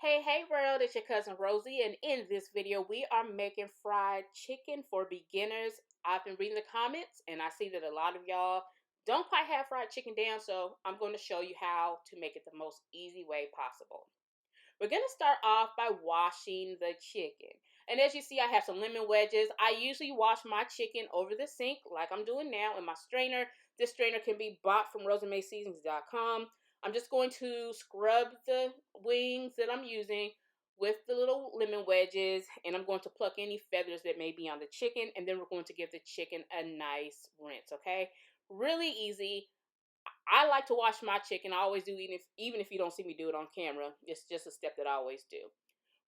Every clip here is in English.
Hey world, it's your cousin Rosie, and in this video, we are making fried chicken for beginners. I've been reading the comments, and I see that a lot of y'all don't quite have fried chicken down, so I'm going to show you how to make it the most easy way possible. We're going to start off by washing the chicken. And as you see, I have some lemon wedges. I usually wash my chicken over the sink like I'm doing now in my strainer. This strainer can be bought from rosamayseasonings.com. I'm just going to scrub the wings that I'm using with the little lemon wedges, and I'm going to pluck any feathers that may be on the chicken, and then we're going to give the chicken a nice rinse, okay? Really easy. I like to wash my chicken. I always do, even if you don't see me do it on camera. It's just a step that I always do.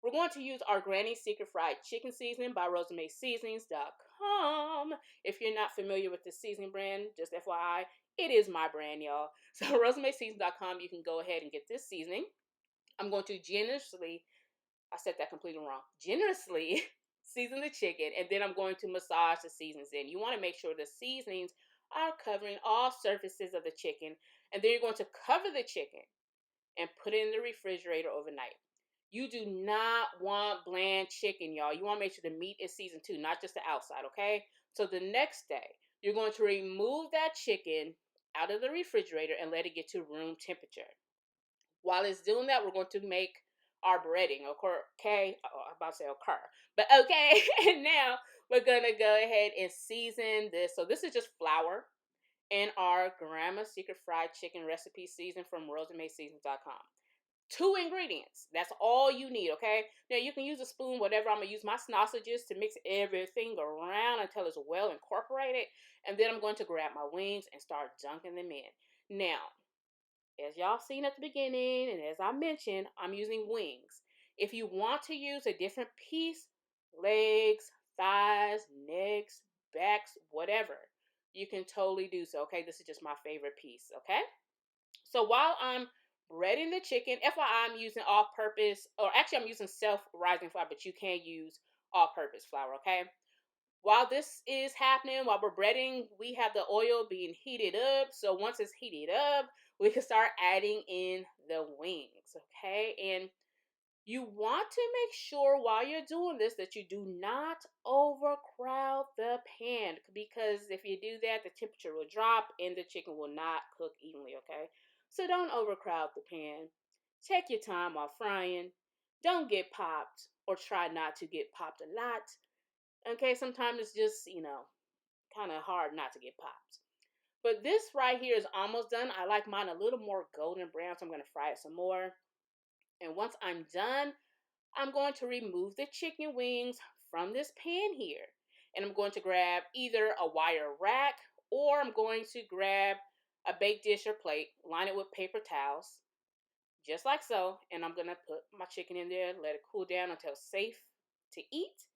We're going to use our Granny Secret Fried Chicken Seasoning by RosemarySeasonings.com. If you're not familiar with this seasoning brand, just FYI, it is my brand, y'all. So RosemarySeasonings.com, you can go ahead and get this seasoning. I'm going to I said that completely wrong, generously season the chicken, and then I'm going to massage the seasonings in. You want to make sure the seasonings are covering all surfaces of the chicken, and then you're going to cover the chicken and put it in the refrigerator overnight. You do not want bland chicken, y'all. You want to make sure the meat is seasoned too, not just the outside, okay? So the next day, you're going to remove that chicken out of the refrigerator and let it get to room temperature. While it's doing that, we're going to make our breading, okay? Oh, I'm about to say occur, but okay. And now we're gonna go ahead and season this. So this is just flour and our Grandma's Secret Fried Chicken recipe season from RosemarySeasons.com. 2 ingredients. That's all you need, okay? Now you can use a spoon, whatever. I'm gonna use my sausages to mix everything around until it's well incorporated, and then I'm going to grab my wings and start dunking them in. Now, as y'all seen at the beginning, and as I mentioned, I'm using wings. If you want to use a different piece, legs, thighs, necks, backs, whatever, you can totally do so, okay? This is just my favorite piece, okay? So while I'm breading the chicken, FYI, I'm using all-purpose, or actually I'm using self-rising flour, but you can use all-purpose flour, okay? While this is happening, while we're breading, we have the oil being heated up. So once it's heated up, we can start adding in the wings, okay? And you want to make sure while you're doing this that you do not overcrowd the pan, because if you do that, the temperature will drop and the chicken will not cook evenly, okay? So don't overcrowd the pan. Take your time while frying. Don't get popped, or try not to get popped a lot. Okay, sometimes it's just, kind of hard not to get popped. But this right here is almost done. I like mine a little more golden brown, so I'm going to fry it some more. And once I'm done, I'm going to remove the chicken wings from this pan here. And I'm going to grab either a wire rack, or I'm going to grab a baked dish or plate, line it with paper towels, just like so. And I'm going to put my chicken in there, let it cool down until it's safe to eat.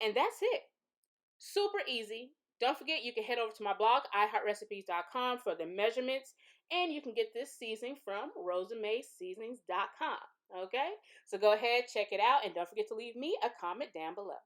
And that's it. Super easy. Don't forget, you can head over to my blog, iHeartRecipes.com, for the measurements, and you can get this seasoning from RosemarySeasonings.com. Okay? So go ahead, check it out, and don't forget to leave me a comment down below.